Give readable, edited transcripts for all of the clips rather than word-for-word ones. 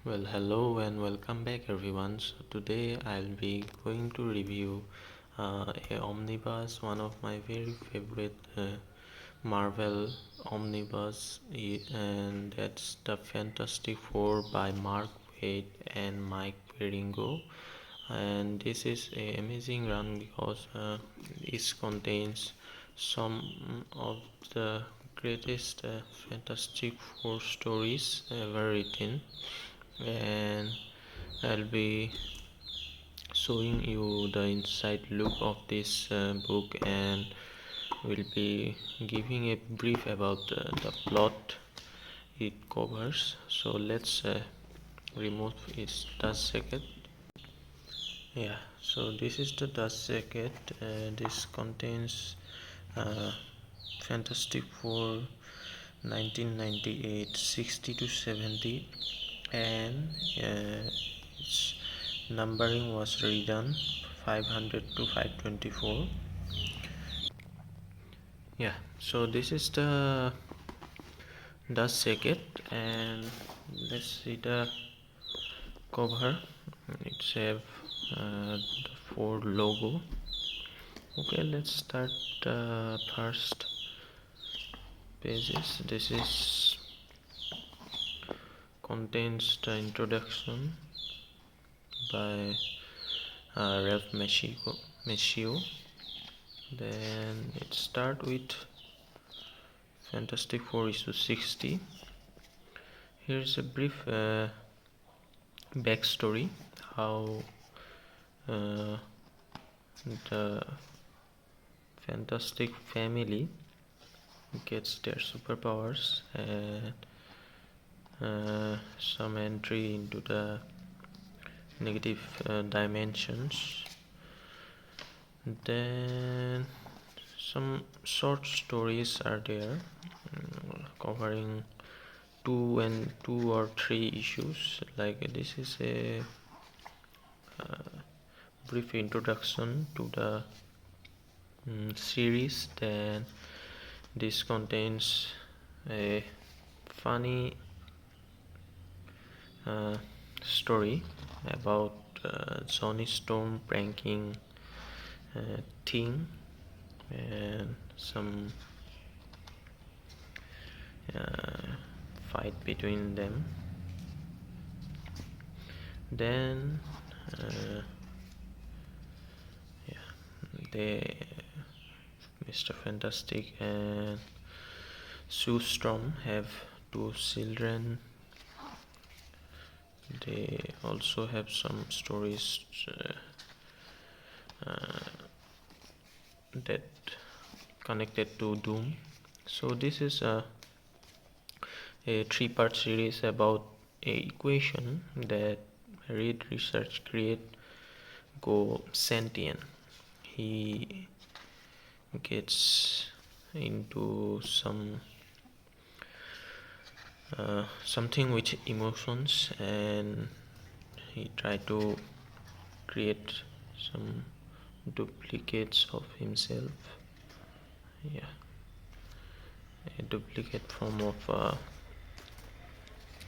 Well, hello and welcome back everyone. So today I'll be going to review a omnibus, one of my very favorite Marvel omnibus, and that's the Fantastic Four by Mark Waid and Mike Wieringo. And this is an amazing run because it contains some of the greatest Fantastic Four stories ever written, and I'll be showing you the inside look of this book, and will be giving a brief about the plot it covers. So let's remove its dust jacket. Yeah, so this is the dust jacket. This contains uh, Fantastic Four 1998 60 to 70, and its numbering was redone 500 to 524. Yeah, so this is the dust jacket, and let's see the cover. It's have the Ford logo. Okay, let's start the first pages. This is contains the introduction by Ralph Macchio. Then it start with Fantastic Four issue 60. Here's a brief backstory how uh, the Fantastic family gets their superpowers, and some entry into the negative dimensions. Then some short stories are there, covering two or three issues. Like this is a brief introduction to the series. Then this contains a funny story about Johnny Storm pranking Ting, and some fight between them. Then they Mr. Fantastic and Sue Storm have two children. They also have some stories that connected to Doom. So this is a three-part series about a equation that Reed research create go sentient. He gets into something with emotions, and he try to create some duplicates of himself. Yeah, a duplicate form of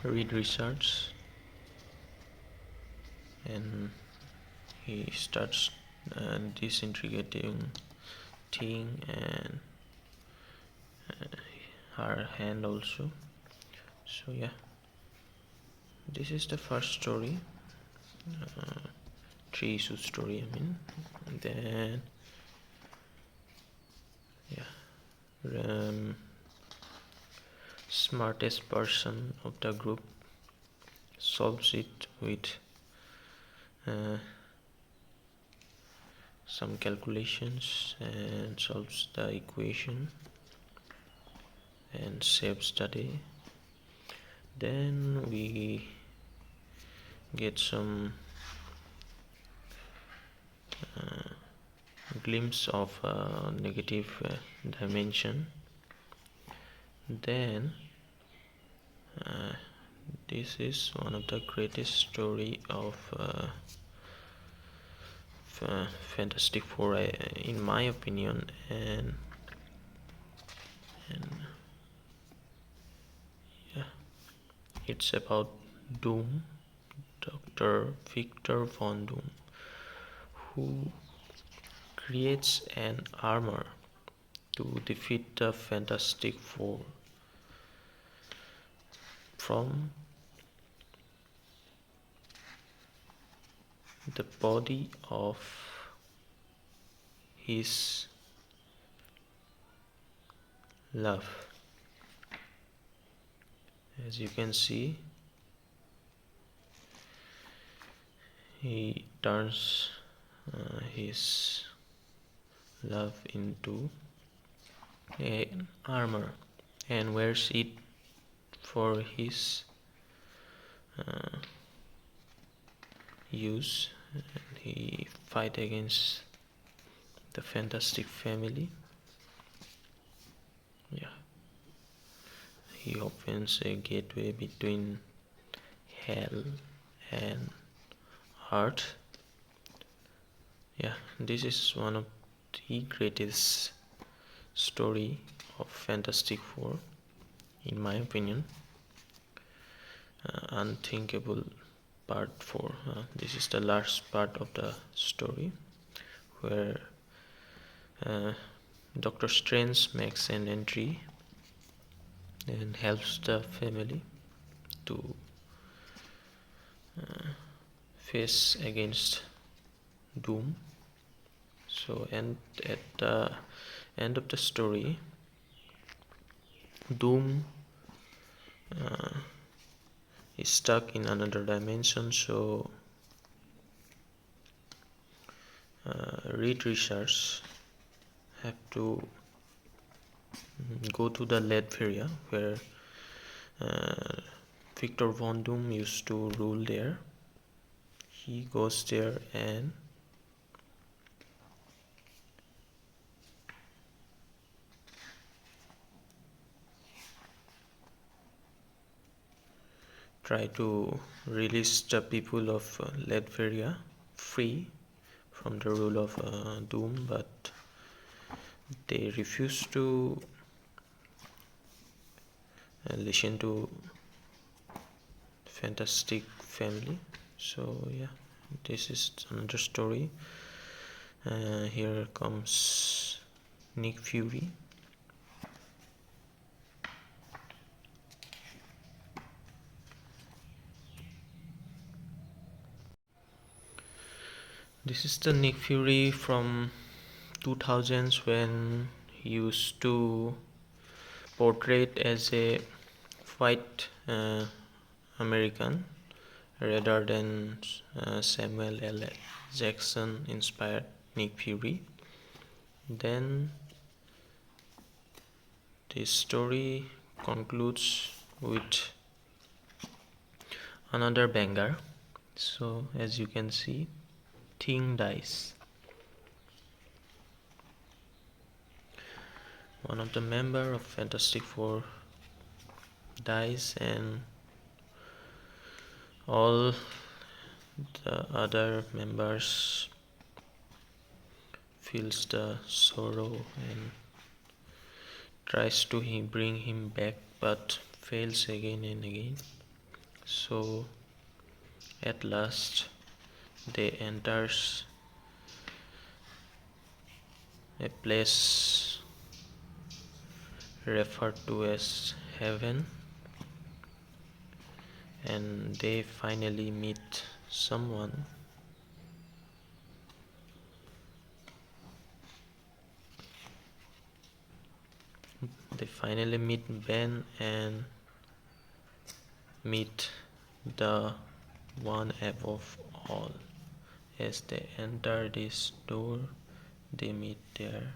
Reed research, and he starts disintegrating Ting and her hand also. So yeah, this is the first story, three issue story I mean. Then smartest person of the group solves it with some calculations and solves the equation and saves the day. Then we get some glimpse of a negative dimension. Then this is one of the greatest story of Fantastic Four, in my opinion, and yeah, it's about Doom. Dr. Victor Von Doom, who creates an armor to defeat the Fantastic Four from the body of his love. As you can see, he turns his love into an armor and wears it for his use, and he fight against the Fantastic Family. Yeah, he opens a gateway between hell and earth. Yeah, this is one of the greatest story of Fantastic Four, in my opinion. Unthinkable part 4. This is the last part of the story where Doctor Strange makes an entry and helps the family to face against Doom. So, and at the end of the story, Doom is stuck in another dimension, so Reed Richards have to go to the Latveria where Victor Von Doom used to rule there. He goes there and try to release the people of Latveria free from the rule of Doom, but they refuse to listen to Fantastic Family. So yeah, this is another story. Here comes Nick Fury. This is the Nick Fury from 2000s when he used to portray as a white American rather than Samuel L. Jackson inspired Nick Fury. Then this story concludes with another banger. So as you can see, Thing dies. One of the members of Fantastic Four dies, and all the other members feels the sorrow and tries to bring him back, but fails again and again. So at last they enters a place referred to as heaven, and they finally meet someone. They finally meet Ben and meet the one above all. As they enter this door, they meet there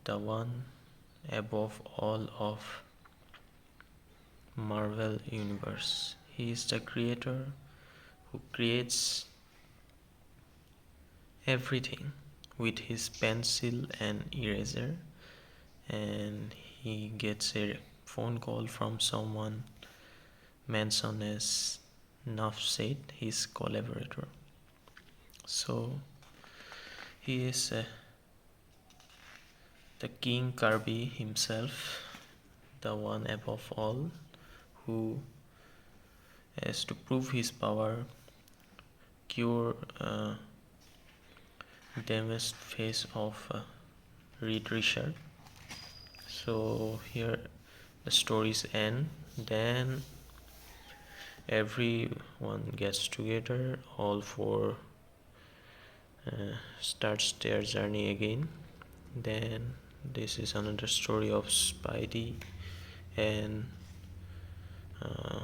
the one above all of Marvel Universe. He is the creator who creates everything with his pencil and eraser, and he gets a phone call from someone mentioned as Nafsaid, his collaborator. So he is the King Kirby himself, the one above all, who as to prove his power, cure damaged face of Reed Richard. So here the stories end. Then everyone gets together. All four starts their journey again. Then this is another story of Spidey and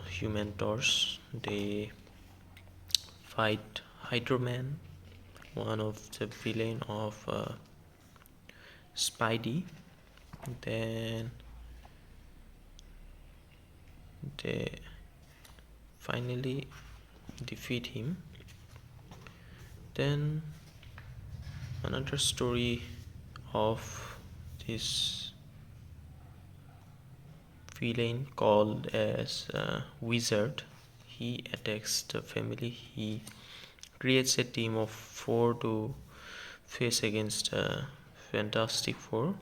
Human Torch. They fight Hydro Man, one of the villain of Spidey. Then they finally defeat him. Then another story of this villain called as Wizard. He attacks the family. He creates a team of 4 to face against Fantastic Four,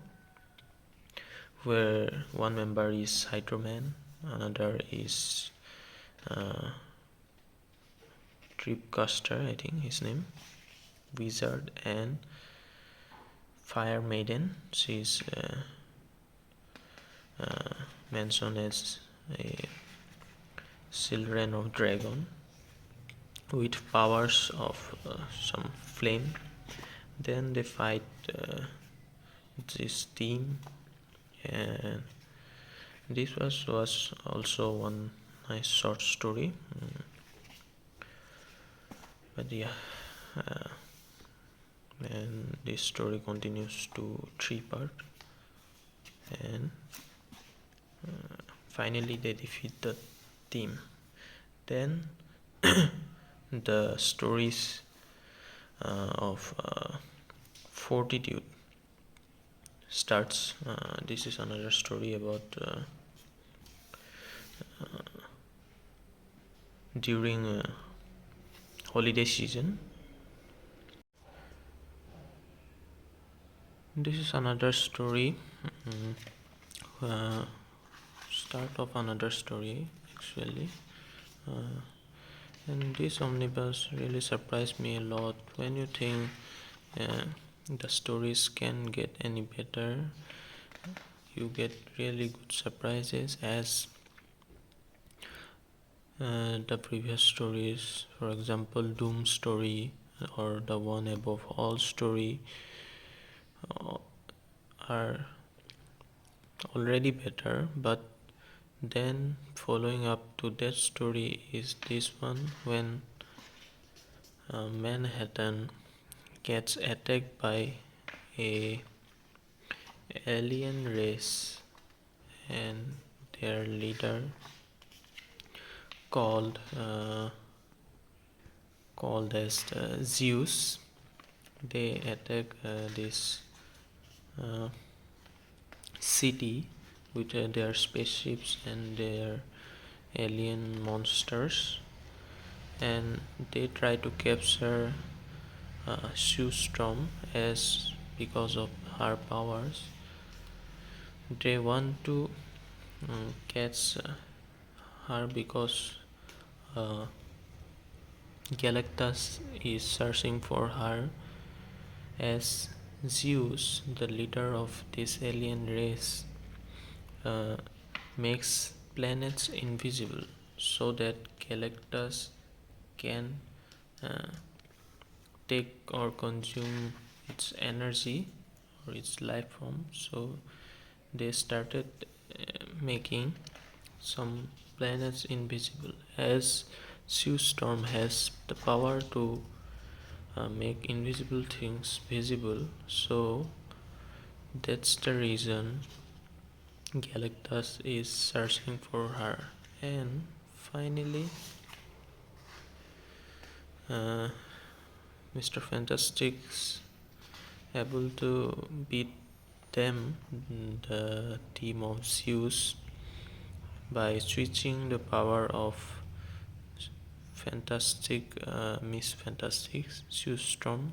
where one member is Hydro Man, another is Tripcaster, I think his name, Wizard, and Fire Maiden. She's mentioned as a children of dragon with powers of some flame. Then they fight this team, and this was also one nice short story. But yeah, and this story continues to 3 part, and finally they defeat the team. Then the stories of Fortitude starts. This is another story about during holiday season. This is another story. Start of another story actually. And this omnibus really surprised me a lot. When you think the stories can get any better, you get really good surprises, as the previous stories, for example Doom story or the One Above All story, are already better, but then following up to that story is this one, when Manhattan gets attacked by a alien race, and their leader called as Zeus. They attack this city with their spaceships and their alien monsters, and they try to capture Sue Storm, as because of her powers they want to catch her, because Galactus is searching for her, as Zeus, the leader of this alien race, makes planets invisible so that Galactus can take or consume its energy or its life form. So they started making some planets invisible, as Sue Storm has the power to make invisible things visible. So that's the reason Galactus is searching for her, and finally Mr. Fantastic's able to beat them, the team of Zeus, by switching the power of Miss Fantastic, Sue Storm,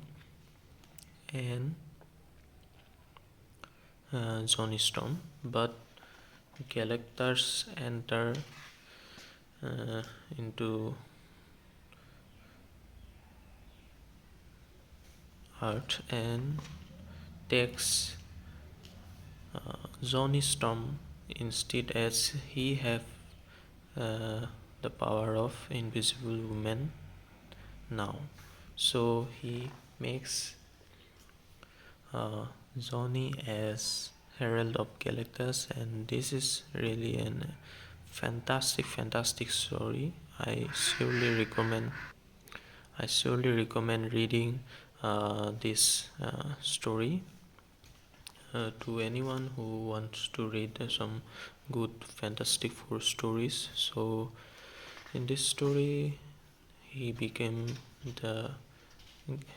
and Johnny Storm. But Galactus enter uh, into Earth and takes Johnny Storm instead, as he have uh, the power of invisible woman now. So he makes Johnny as Herald of Galactus, and this is really an fantastic story. I surely recommend reading this story to anyone who wants to read some good Fantastic Four stories. So in this story, he became the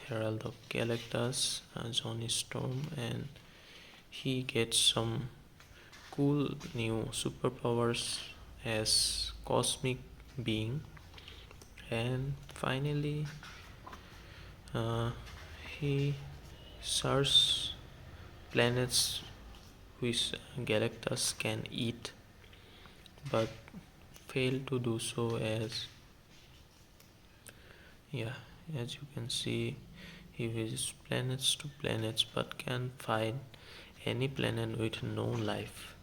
Herald of Galactus, Johnny Storm, and he gets some cool new superpowers as cosmic being. And finally, uh, he searches planets which Galactus can eat, but fail to do so, as as you can see, he visits planets to planets but can't find any planet with no life.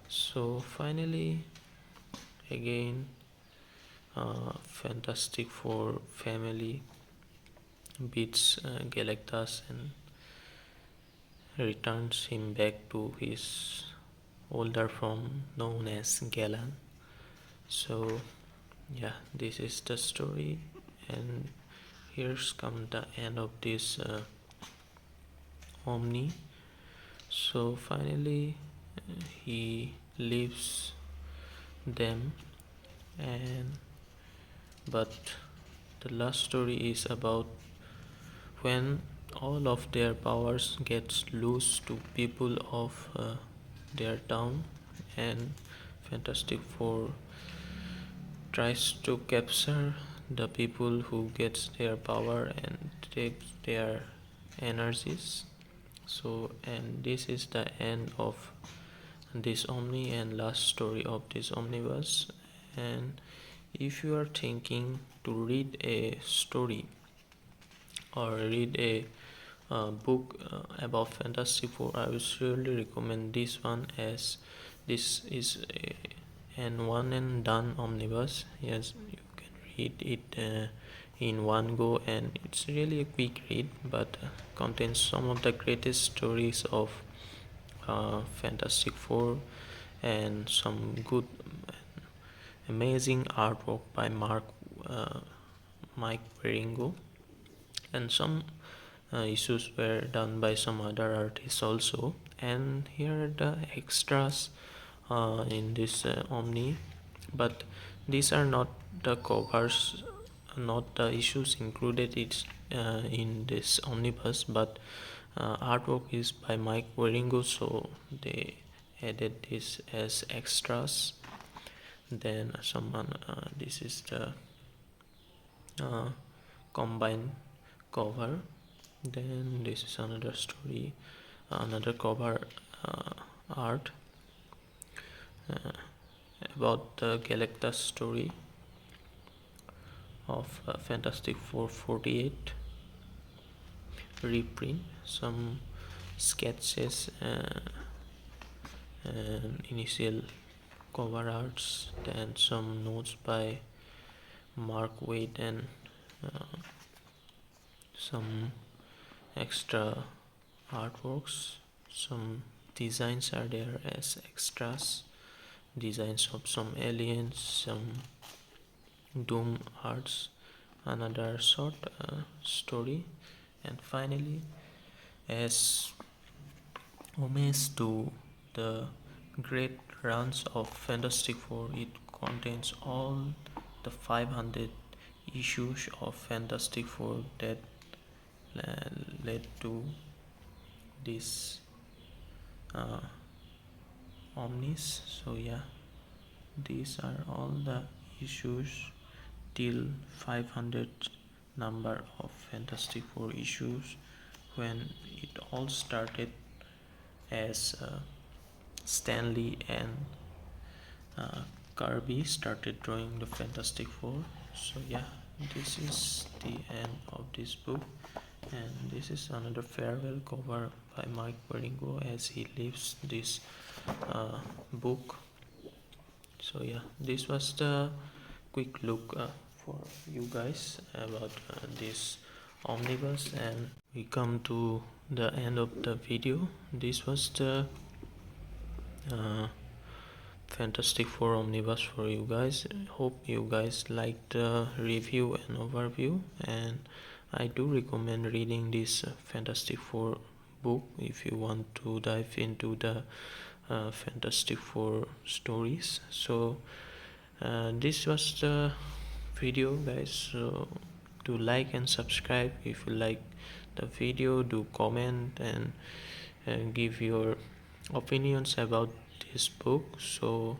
So finally, again, Fantastic Four family beats Galactus and returns him back to his older form known as Galan. So this is the story, and here's come the end of this Omni. So finally, he leaves them, and but the last story is about when all of their powers gets loose to people of their town, and Fantastic Four tries to capture the people who gets their power and takes their energies. So, and this is the end of this Omni and last story of this omnibus. And if you are thinking to read a story or read a book about Fantastic Four, I would surely recommend this one, as this is an one and done omnibus. Yes, you can read it in one go, and it's really a quick read, but contains some of the greatest stories of Fantastic Four, and some good, amazing artwork by Mike Wieringo, and some issues were done by some other artists also. And here are the extras in this Omni, but these are not the covers, not the issues included in this omnibus, but artwork is by Mike Wieringo, so they added this as extras. Then someone this is the combined cover. Then this is another story, another cover art about the Galactus story of Fantastic Four 48 reprint, some sketches and initial cover arts, then some notes by Mark Waid, and some extra artworks. Some designs are there as extras, designs of some aliens, some doom arts, another short story, and finally, as homage to the great runs of Fantastic Four, it contains all the 500 issues of Fantastic Four that led to this omnis. So these are all the issues till 500 number of Fantastic Four issues, when it all started as Stanley and Kirby started drawing the Fantastic Four. So yeah, this is the end of this book, and this is another farewell cover by Mike Wieringo as he leaves this book. So yeah, this was the quick look for you guys about this omnibus, and we come to the end of the video. This was the uh, Fantastic Four omnibus for you guys. Hope you guys liked the review and overview, and I do recommend reading this Fantastic Four book if you want to dive into the Fantastic Four stories. So this was the video, guys. So do like and subscribe if you like the video. Do comment and give your opinions about this book. So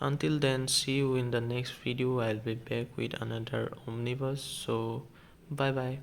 until then, see you in the next video. I'll be back with another omnibus. So bye bye.